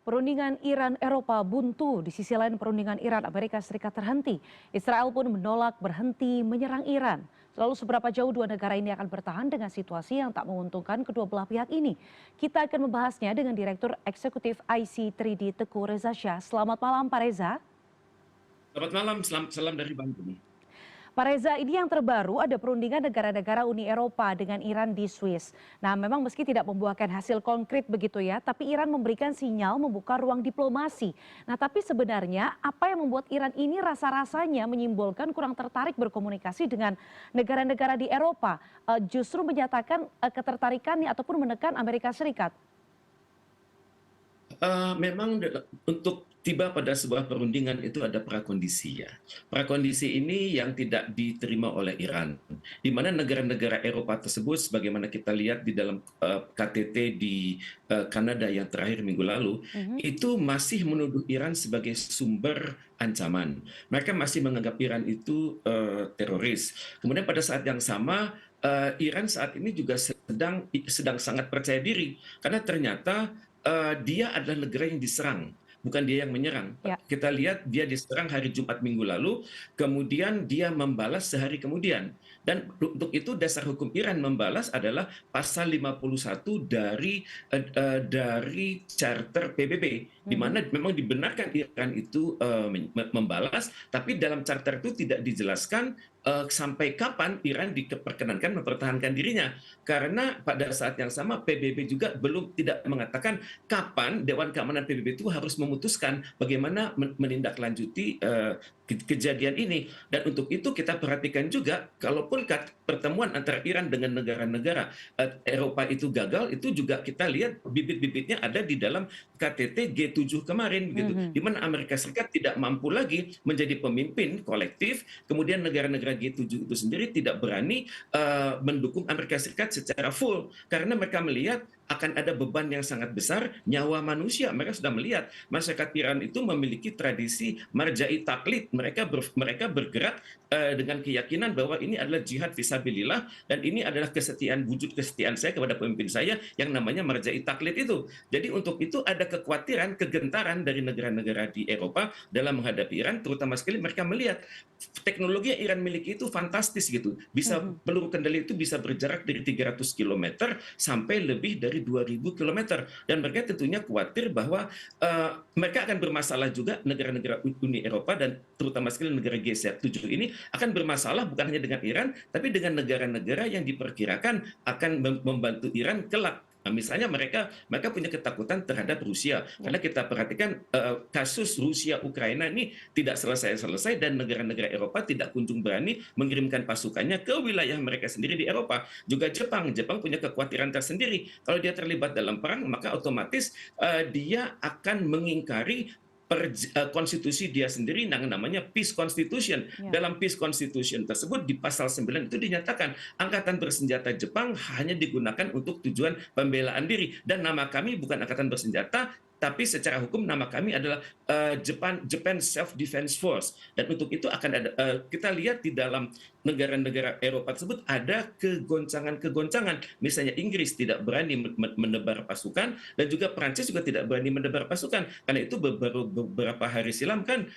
Perundingan Iran-Eropa buntu, di sisi lain perundingan Iran-Amerika Serikat terhenti. Israel pun menolak berhenti menyerang Iran. Lalu seberapa jauh dua negara ini akan bertahan dengan situasi yang tak menguntungkan kedua belah pihak ini? Kita akan membahasnya dengan Direktur Eksekutif IC3D Teguh Reza Shah. Selamat malam Pak Reza. Selamat malam, salam dari Bandung. Pak Reza, ini yang terbaru ada perundingan negara-negara Uni Eropa dengan Iran di Swiss. Nah, memang meski tidak membuahkan hasil konkret begitu ya, tapi Iran memberikan sinyal membuka ruang diplomasi. Nah, tapi sebenarnya apa yang membuat Iran ini rasa-rasanya menyimbolkan kurang tertarik berkomunikasi dengan negara-negara di Eropa, justru menyatakan ketertarikannya ataupun menekan Amerika Serikat? Memang untuk tiba pada sebuah perundingan itu ada prakondisi ya. Prakondisi ini yang tidak diterima oleh Iran, di mana negara-negara Eropa tersebut, sebagaimana kita lihat di dalam KTT di Kanada yang terakhir minggu lalu, itu masih menuduh Iran sebagai sumber ancaman. Mereka masih menganggap Iran itu teroris. Kemudian pada saat yang sama, Iran saat ini juga sedang sangat percaya diri karena ternyata dia adalah negara yang diserang, bukan dia yang menyerang. Ya. Kita lihat dia diserang hari Jumat minggu lalu, kemudian dia membalas sehari kemudian. Dan untuk itu dasar hukum Iran membalas adalah pasal 51 dari Charter PBB, di mana memang dibenarkan Iran itu membalas, tapi dalam charter itu tidak dijelaskan sampai kapan Iran diperkenankan mempertahankan dirinya. Karena pada saat yang sama PBB juga belum tidak mengatakan kapan Dewan Keamanan PBB itu harus memutuskan bagaimana menindaklanjuti kejadian ini. Dan untuk itu kita perhatikan juga, kalaupun pertemuan antara Iran dengan negara-negara Eropa itu gagal, itu juga kita lihat bibit-bibitnya ada di dalam KTT G7 kemarin, gitu, di mana Amerika Serikat tidak mampu lagi menjadi pemimpin kolektif, kemudian negara-negara G7 itu sendiri tidak berani mendukung Amerika Serikat secara full, karena mereka melihat akan ada beban yang sangat besar, nyawa manusia. Mereka sudah melihat masyarakat Iran itu memiliki tradisi marja'i taklid. Mereka bergerak dengan keyakinan bahwa ini adalah jihad fisabilillah, dan ini adalah wujud kesetiaan saya kepada pemimpin saya yang namanya marja'i taklid itu. Jadi untuk itu ada kekhawatiran, kegentaran dari negara-negara di Eropa dalam menghadapi Iran, terutama sekali mereka melihat teknologi yang Iran miliki itu fantastis gitu. Peluru kendali itu bisa berjarak dari 300 km sampai lebih dari 2.000 km, dan mereka tentunya khawatir bahwa mereka akan bermasalah juga, negara-negara Uni Eropa dan terutama sekali negara G7 ini akan bermasalah bukan hanya dengan Iran, tapi dengan negara-negara yang diperkirakan akan membantu Iran kelak. Nah, misalnya mereka punya ketakutan terhadap Rusia, karena kita perhatikan kasus Rusia Ukraina ini tidak selesai-selesai, dan negara-negara Eropa tidak kunjung berani mengirimkan pasukannya ke wilayah mereka sendiri di Eropa. Juga Jepang punya kekhawatiran tersendiri. Kalau dia terlibat dalam perang, maka otomatis dia akan mengingkari konstitusi dia sendiri, namanya Peace Constitution. Dalam Peace Constitution tersebut di pasal 9 itu dinyatakan Angkatan Bersenjata Jepang hanya digunakan untuk tujuan pembelaan diri, dan nama kami bukan Angkatan Bersenjata, tapi secara hukum nama kami adalah Japan Self Defense Force. Dan untuk itu akan ada, kita lihat di dalam negara-negara Eropa tersebut ada kegoncangan. Misalnya Inggris tidak berani menebar pasukan, dan juga Prancis juga tidak berani menebar pasukan. Karena itu beberapa hari silam kan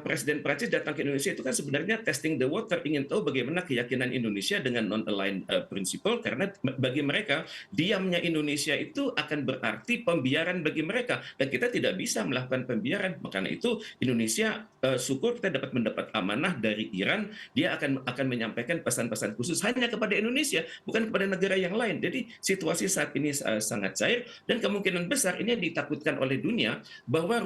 Presiden Prancis datang ke Indonesia itu kan sebenarnya testing the water, ingin tahu bagaimana keyakinan Indonesia dengan non-aligned principle, karena bagi mereka diamnya Indonesia itu akan berarti pembiaran bagi mereka, dan kita tidak bisa melakukan pembiaran. Makanya itu Indonesia syukur kita mendapat amanah dari Iran, dia akan menyampaikan pesan-pesan khusus hanya kepada Indonesia, bukan kepada negara yang lain. Jadi situasi saat ini sangat cair, dan kemungkinan besar ini yang ditakutkan oleh dunia bahwa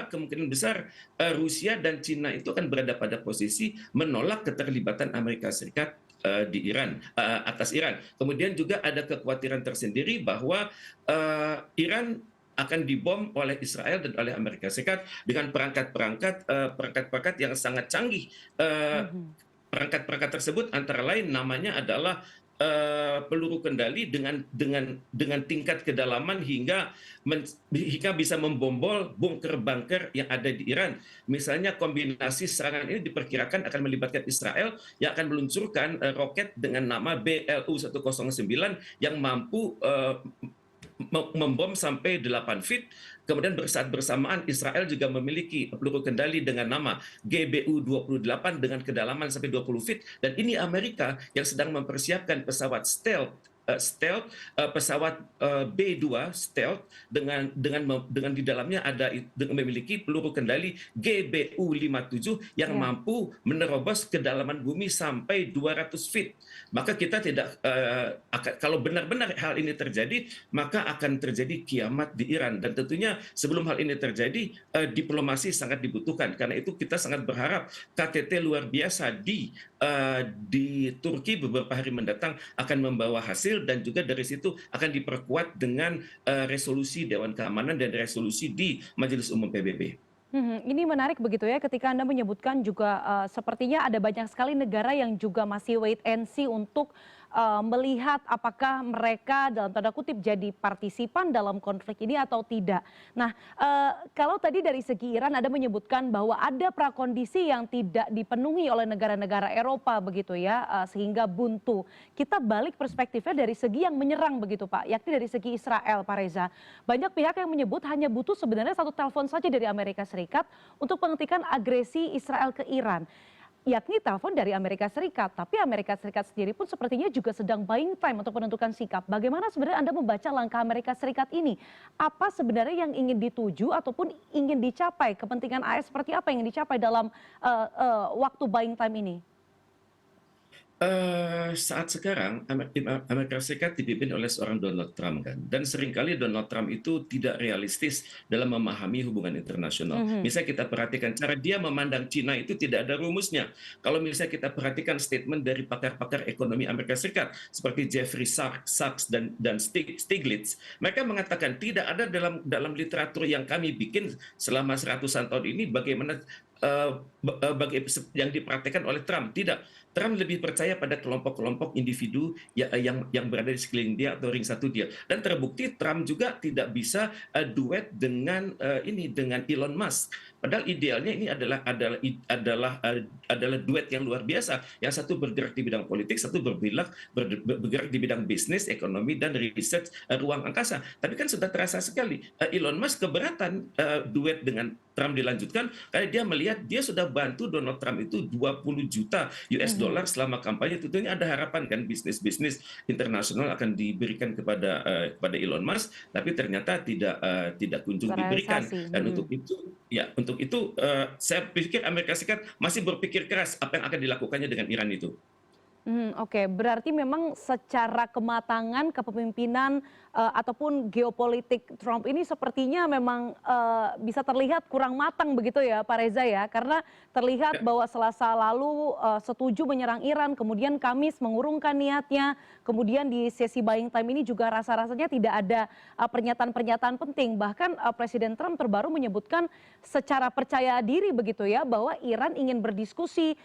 kemungkinan besar Rusia dan Cina itu akan berada pada posisi menolak keterlibatan Amerika Serikat di Iran, atas Iran. Kemudian juga ada kekhawatiran tersendiri bahwa Iran akan dibom oleh Israel dan oleh Amerika Serikat dengan perangkat-perangkat yang sangat canggih. Perangkat-perangkat tersebut antara lain namanya adalah peluru kendali dengan tingkat kedalaman hingga bisa membombol bunker-bunker yang ada di Iran. Misalnya kombinasi serangan ini diperkirakan akan melibatkan Israel yang akan meluncurkan roket dengan nama BLU-109 yang mampu membom sampai 8 feet. Kemudian saat bersamaan Israel juga memiliki peluru kendali dengan nama GBU-28 dengan kedalaman sampai 20 feet. Dan ini Amerika yang sedang mempersiapkan pesawat pesawat B-2 stealth dengan di dalamnya memiliki peluru kendali GBU-57 yang mampu menerobos kedalaman bumi sampai 200 feet. Maka kita tidak kalau benar-benar hal ini terjadi, maka akan terjadi kiamat di Iran. Dan tentunya sebelum hal ini terjadi, diplomasi sangat dibutuhkan. Karena itu kita sangat berharap KTT luar biasa di Turki beberapa hari mendatang akan membawa hasil, dan juga dari situ akan diperkuat dengan resolusi Dewan Keamanan dan resolusi di Majelis Umum PBB. Ini menarik begitu ya ketika Anda menyebutkan juga sepertinya ada banyak sekali negara yang juga masih wait and see untuk melihat apakah mereka dalam tanda kutip jadi partisipan dalam konflik ini atau tidak. Nah, kalau tadi dari segi Iran Anda menyebutkan bahwa ada prakondisi yang tidak dipenuhi oleh negara-negara Eropa begitu ya, sehingga buntu. Kita balik perspektifnya dari segi yang menyerang begitu Pak, yakni dari segi Israel Pak Reza. Banyak pihak yang menyebut hanya butuh sebenarnya satu telepon saja dari Amerika Serikat untuk menghentikan agresi Israel ke Iran, yakni telepon dari Amerika Serikat. Tapi Amerika Serikat sendiri pun sepertinya juga sedang buying time untuk menentukan sikap. Bagaimana sebenarnya Anda membaca langkah Amerika Serikat ini? Apa sebenarnya yang ingin dituju ataupun ingin dicapai? Kepentingan AS seperti apa yang ingin dicapai dalam waktu buying time ini? Saat sekarang Amerika Serikat dipimpin oleh seorang Donald Trump kan, dan seringkali Donald Trump itu tidak realistis dalam memahami hubungan internasional. Misalnya kita perhatikan cara dia memandang Cina itu tidak ada rumusnya. Kalau misalnya kita perhatikan statement dari pakar-pakar ekonomi Amerika Serikat seperti Jeffrey Sachs dan Stiglitz, mereka mengatakan tidak ada dalam literatur yang kami bikin selama seratusan tahun ini bagaimana yang dipraktekkan oleh Trump. Tidak. Trump lebih percaya pada kelompok-kelompok individu yang berada di sekeliling dia atau ring satu dia. Dan terbukti Trump juga tidak bisa duet dengan Elon Musk. Padahal idealnya ini adalah duet yang luar biasa. Yang satu bergerak di bidang politik, satu bergerak di bidang bisnis, ekonomi, dan riset ruang angkasa. Tapi kan sudah terasa sekali Elon Musk keberatan duet dengan Trump dilanjutkan karena dia melihat dia sudah bantu Donald Trump itu 20 juta US dollar selama kampanye. Tentunya ada harapan kan bisnis internasional akan diberikan kepada Elon Musk, tapi ternyata tidak kunjung diberikan. Dan untuk itu saya pikir Amerika Serikat masih berpikir keras apa yang akan dilakukannya dengan Iran itu. Oke, berarti memang secara kematangan kepemimpinan ataupun geopolitik Trump ini sepertinya memang bisa terlihat kurang matang begitu ya Pak Reza ya, karena terlihat bahwa Selasa lalu setuju menyerang Iran, kemudian Kamis mengurungkan niatnya, kemudian di sesi buying time ini juga rasa-rasanya tidak ada pernyataan-pernyataan penting. Bahkan Presiden Trump terbaru menyebutkan secara percaya diri begitu ya bahwa Iran ingin berdiskusi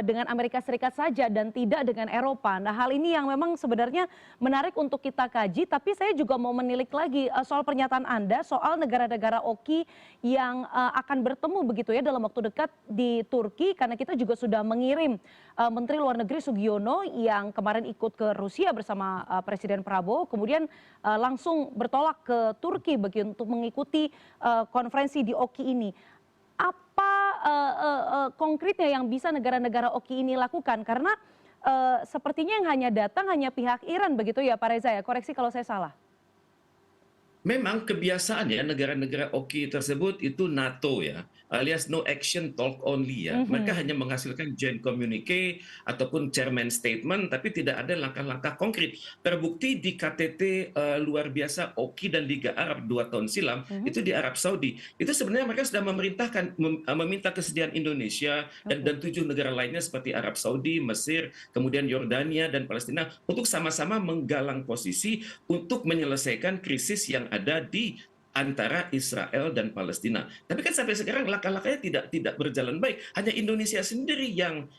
dengan Amerika Serikat saja dan tidak dengan Eropa. Nah, hal ini yang memang sebenarnya menarik untuk kita kaji, tapi saya juga mau menilik lagi soal pernyataan Anda soal negara-negara OKI yang akan bertemu begitu ya dalam waktu dekat di Turki, karena kita juga sudah mengirim Menteri Luar Negeri Sugiono yang kemarin ikut ke Rusia bersama Presiden Prabowo, kemudian langsung bertolak ke Turki untuk mengikuti konferensi di OKI ini. Apa konkretnya yang bisa negara-negara OKI ini lakukan? Karena sepertinya yang hanya datang hanya pihak Iran begitu ya Pak Reza ya, koreksi kalau saya salah. Memang kebiasaannya negara-negara OKI tersebut itu NATO ya, alias no action talk only ya. Mereka hanya menghasilkan joint communique ataupun chairman statement, tapi tidak ada langkah-langkah konkret. Terbukti di KTT luar biasa OKI dan Liga Arab 2 tahun silam, itu di Arab Saudi. Itu sebenarnya mereka sudah meminta kesediaan Indonesia dan 7 negara lainnya seperti Arab Saudi, Mesir, kemudian Yordania dan Palestina untuk sama-sama menggalang posisi untuk menyelesaikan krisis yang ada di antara Israel dan Palestina. Tapi kan sampai sekarang langkah-langkahnya tidak berjalan baik. Hanya Indonesia sendiri yang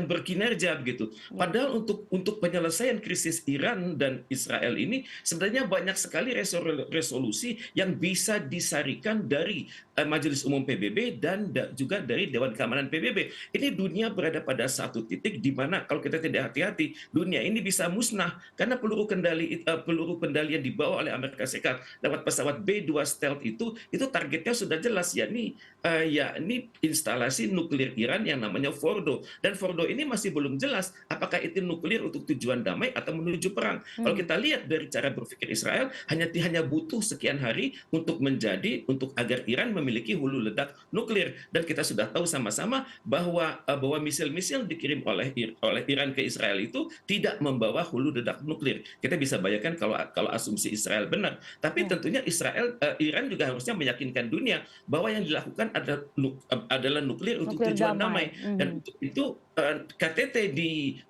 berkinerja begitu. Ya. Padahal untuk penyelesaian krisis Iran dan Israel ini sebenarnya banyak sekali resolusi yang bisa disarikan dari Majelis Umum PBB dan juga dari Dewan Keamanan PBB. Ini dunia berada pada satu titik di mana kalau kita tidak hati-hati, dunia ini bisa musnah karena peluru kendali yang dibawa oleh Amerika Serikat lewat pesawat B-2 stealth itu targetnya sudah jelas, yakni instalasi nuklir Iran yang namanya Fordo. Dan Fordo ini masih belum jelas apakah itu nuklir untuk tujuan damai atau menuju perang. Kalau kita lihat dari cara berpikir Israel, hanya butuh sekian hari untuk agar Iran memiliki hulu ledak nuklir. Dan kita sudah tahu sama-sama bahwa misil-misil dikirim oleh Iran ke Israel itu tidak membawa hulu ledak nuklir. Kita bisa bayangkan kalau asumsi Israel benar. Tapi tentunya Iran juga harusnya meyakinkan dunia bahwa yang dilakukan adalah nuklir untuk Nuklir tujuan damai. damai. Dan untuk itu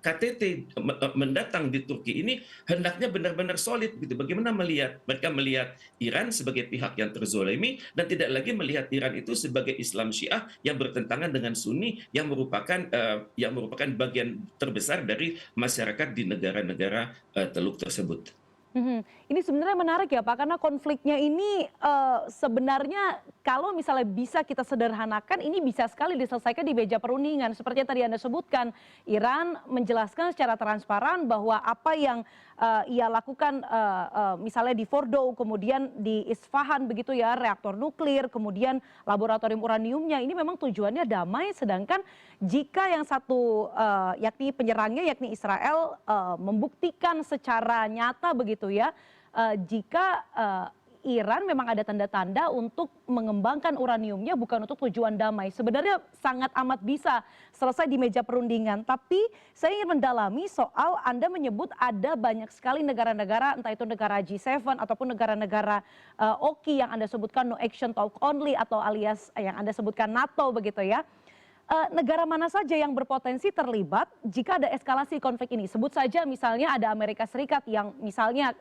KTT mendatang di Turki ini hendaknya benar-benar solid gitu. Bagaimana mereka melihat Iran sebagai pihak yang terzolimi dan tidak lagi melihat Iran itu sebagai Islam Syiah yang bertentangan dengan Sunni yang merupakan bagian terbesar dari masyarakat di negara-negara Teluk tersebut. Mhm. Ini sebenarnya menarik ya Pak, karena konfliknya ini sebenarnya kalau misalnya bisa kita sederhanakan, ini bisa sekali diselesaikan di meja perundingan. Seperti yang tadi Anda sebutkan, Iran menjelaskan secara transparan bahwa apa yang ia lakukan misalnya di Fordo, kemudian di Isfahan begitu ya, reaktor nuklir, kemudian laboratorium uraniumnya, ini memang tujuannya damai, sedangkan jika yang satu yakni penyerangnya yakni Israel membuktikan secara nyata begitu ya, jika Iran memang ada tanda-tanda untuk mengembangkan uraniumnya bukan untuk tujuan damai. Sebenarnya sangat amat bisa selesai di meja perundingan. Tapi saya ingin mendalami soal Anda menyebut ada banyak sekali negara-negara, entah itu negara G7 ataupun negara-negara OKI yang Anda sebutkan no action talk only atau alias yang Anda sebutkan NATO begitu ya. Negara mana saja yang berpotensi terlibat jika ada eskalasi konflik ini? Sebut saja misalnya ada Amerika Serikat yang misalnya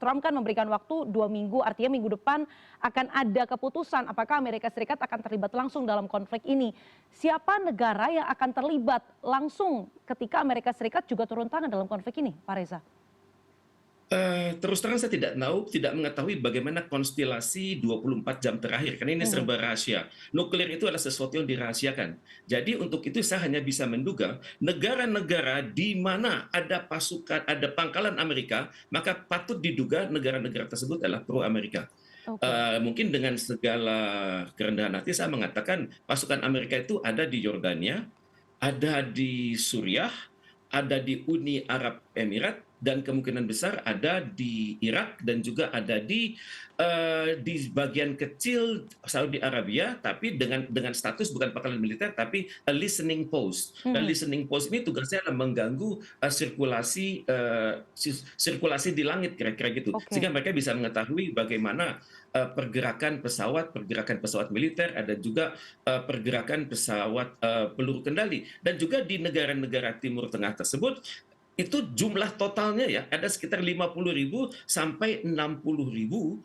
Trump kan memberikan waktu 2 minggu, artinya minggu depan akan ada keputusan apakah Amerika Serikat akan terlibat langsung dalam konflik ini. Siapa negara yang akan terlibat langsung ketika Amerika Serikat juga turun tangan dalam konflik ini, Pak Reza? Terus terang saya tidak mengetahui bagaimana konstelasi 24 jam terakhir, karena ini serba rahasia. Nuklir itu adalah sesuatu yang dirahasiakan. Jadi untuk itu saya hanya bisa menduga negara-negara di mana ada pangkalan Amerika, maka patut diduga negara-negara tersebut adalah pro-Amerika. Oke. Mungkin dengan segala kerendahan hati saya mengatakan pasukan Amerika itu ada di Yordania, ada di Suriah, ada di Uni Arab Emirat, dan kemungkinan besar ada di Irak dan juga ada di bagian kecil Saudi Arabia, tapi dengan status bukan pangkalan militer tapi a listening post. Dan listening post ini tugasnya adalah mengganggu sirkulasi di langit kira-kira gitu. Oke. Sehingga mereka bisa mengetahui bagaimana pergerakan pesawat militer, ada juga pergerakan pesawat peluru kendali. Dan juga di negara-negara Timur Tengah tersebut itu jumlah totalnya ya ada sekitar 50.000 sampai 60.000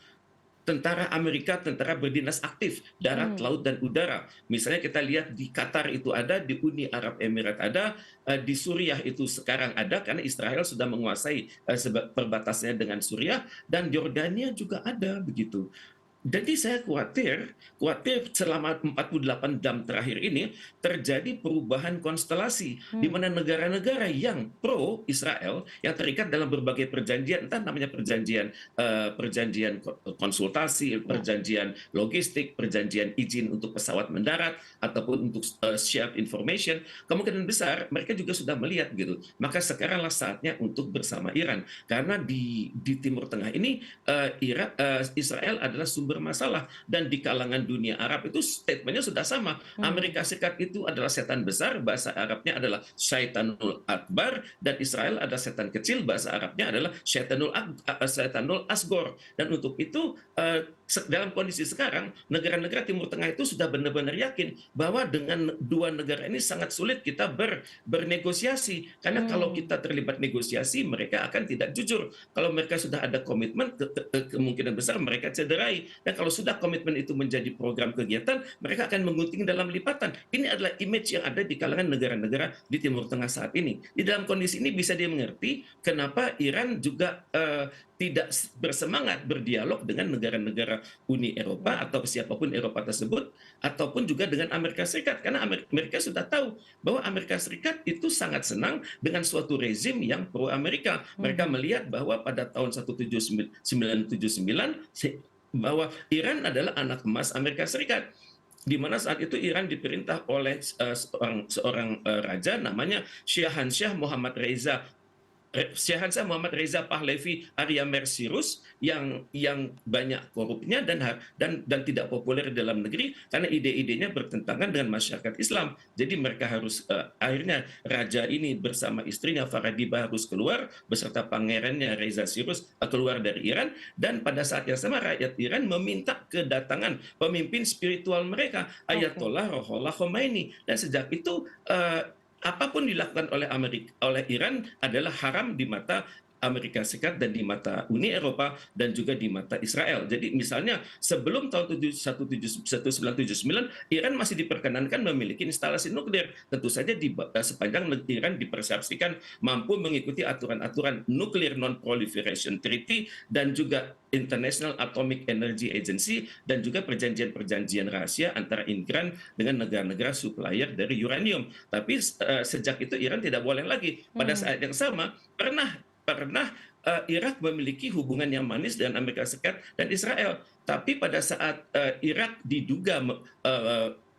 tentara Amerika, tentara berdinas aktif darat, laut dan udara. Misalnya kita lihat di Qatar itu ada, di Uni Arab Emirat ada, di Suriah itu sekarang ada karena Israel sudah menguasai perbatasannya dengan Suriah, dan Yordania juga ada begitu. Jadi saya khawatir selama 48 jam terakhir ini terjadi perubahan konstelasi di mana negara-negara yang pro Israel yang terikat dalam berbagai perjanjian, entah namanya perjanjian konsultasi, perjanjian logistik, perjanjian izin untuk pesawat mendarat ataupun untuk share information, kemungkinan besar mereka juga sudah melihat gitu. Maka sekaranglah saatnya untuk bersama Iran, karena di Timur Tengah ini Israel adalah sumber bermasalah. Dan di kalangan dunia Arab itu statementnya sudah sama. Amerika Serikat itu adalah setan besar, bahasa Arabnya adalah Syaitanul Akbar, dan Israel adalah setan kecil, bahasa Arabnya adalah Syaitanul Asgor. Dan untuk itu dalam kondisi sekarang negara-negara Timur Tengah itu sudah benar-benar yakin bahwa dengan dua negara ini sangat sulit kita bernegosiasi, karena kalau kita terlibat negosiasi mereka akan tidak jujur. Kalau mereka sudah ada komitmen, kemungkinan besar mereka cederai, dan kalau sudah komitmen itu menjadi program kegiatan, mereka akan menggunting dalam lipatan. Ini adalah image yang ada di kalangan negara-negara di Timur Tengah saat ini. Di dalam kondisi ini bisa dimengerti kenapa Iran juga tidak bersemangat berdialog dengan negara-negara Uni Eropa atau siapapun Eropa tersebut, ataupun juga dengan Amerika Serikat, karena Amerika sudah tahu bahwa Amerika Serikat itu sangat senang dengan suatu rezim yang pro Amerika. Mereka melihat bahwa pada tahun 1979 bahwa Iran adalah anak emas Amerika Serikat, di mana saat itu Iran diperintah oleh seorang raja namanya Syahansyah Muhammad Reza Pahlavi Arya Mersirus, yang banyak korupnya dan tidak populer dalam negeri karena ide-idenya bertentangan dengan masyarakat Islam. Jadi mereka harus akhirnya raja ini bersama istrinya Faradibah harus keluar beserta pangerannya Reza Sirus keluar dari Iran, dan pada saat yang sama rakyat Iran meminta kedatangan pemimpin spiritual mereka, Ayatollah Ruhollah Khomeini, dan sejak itu apapun dilakukan oleh Iran adalah haram di mata Amerika Serikat dan di mata Uni Eropa dan juga di mata Israel. Jadi misalnya sebelum tahun 1979, Iran masih diperkenankan memiliki instalasi nuklir. Tentu saja sepanjang Iran dipersepsikan mampu mengikuti aturan-aturan Nuclear Non-Proliferation Treaty dan juga International Atomic Energy Agency, dan juga perjanjian-perjanjian rahasia antara Iran dengan negara-negara supplier dari uranium. Tapi sejak itu Iran tidak boleh lagi. Pada saat yang sama pernah Irak memiliki hubungan yang manis dengan Amerika Serikat dan Israel. Tapi pada saat Irak diduga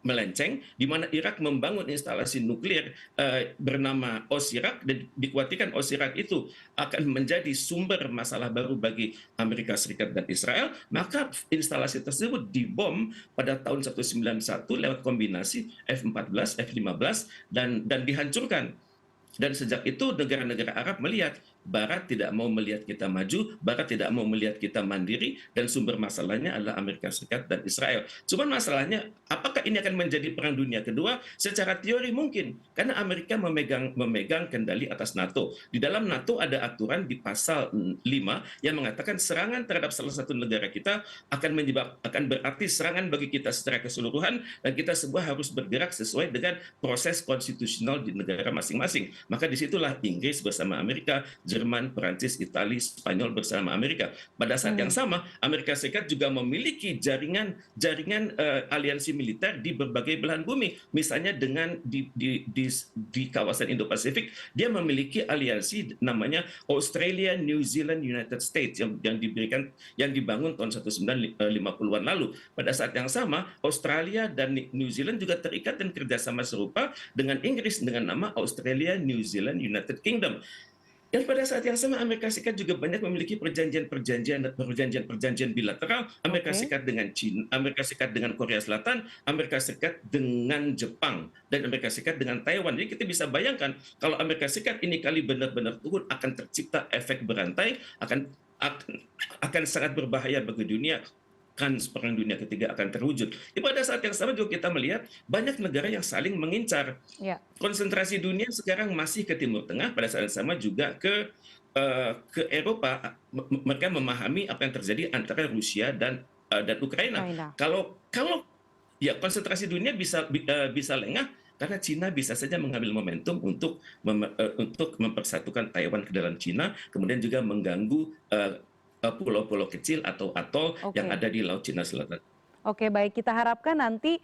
melenceng, di mana Irak membangun instalasi nuklir bernama Osirak, dan dikhawatirkan Osirak itu akan menjadi sumber masalah baru bagi Amerika Serikat dan Israel, maka instalasi tersebut dibom pada tahun 1991 lewat kombinasi F-14, F-15 dan dihancurkan. Dan sejak itu negara-negara Arab melihat Barat tidak mau melihat kita maju, Barat tidak mau melihat kita mandiri, dan sumber masalahnya adalah Amerika Serikat dan Israel. Cuman masalahnya, apakah ini akan menjadi perang dunia kedua? Secara teori mungkin, karena Amerika memegang kendali atas NATO. Di dalam NATO ada aturan di pasal 5 yang mengatakan serangan terhadap salah satu negara kita akan berarti serangan bagi kita secara keseluruhan, dan kita semua harus bergerak sesuai dengan proses konstitusional di negara masing-masing. Maka disitulah Inggris bersama Amerika, Jerman, Perancis, Italia, Spanyol bersama Amerika. Pada saat yang sama, Amerika Serikat juga memiliki jaringan aliansi militer di berbagai belahan bumi. Misalnya dengan di kawasan Indo-Pasifik, dia memiliki aliansi namanya Australia, New Zealand, United States yang dibangun tahun 1950-an lalu. Pada saat yang sama, Australia dan New Zealand juga terikat dan kerjasama serupa dengan Inggris dengan nama Australia, New Zealand, United Kingdom. Dan pada saat yang sama Amerika Serikat juga banyak memiliki perjanjian bilateral, Amerika Serikat dengan China, Amerika Serikat dengan Korea Selatan, Amerika Serikat dengan Jepang, dan Amerika Serikat dengan Taiwan. Jadi kita bisa bayangkan kalau Amerika Serikat ini kali benar-benar turun, akan tercipta efek berantai, akan sangat berbahaya bagi dunia. Kan perang dunia ketiga akan terwujud. Pada saat yang sama juga kita melihat banyak negara yang saling mengincar. Konsentrasi dunia sekarang masih ke Timur Tengah, pada saat yang sama juga ke Eropa. Mereka memahami apa yang terjadi antara Rusia dan Ukraina. Kalau ya konsentrasi dunia bisa lengah, karena Cina bisa saja mengambil momentum untuk mempersatukan Taiwan ke dalam Cina, kemudian juga mengganggu pulau-pulau kecil atau atol yang ada di Laut Cina Selatan. Oke, baik. Kita harapkan nanti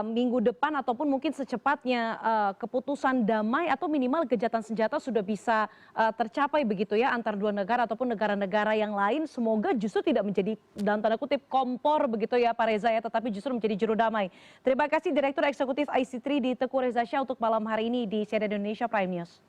minggu depan ataupun mungkin secepatnya keputusan damai atau minimal gencatan senjata sudah bisa tercapai begitu ya antar dua negara ataupun negara-negara yang lain. Semoga justru tidak menjadi dalam tanda kutip kompor begitu ya Pak Reza ya, tetapi justru menjadi juru damai. Terima kasih Direktur Eksekutif IC3 di Teguh Reza Shah untuk malam hari ini di CNN Indonesia Prime News.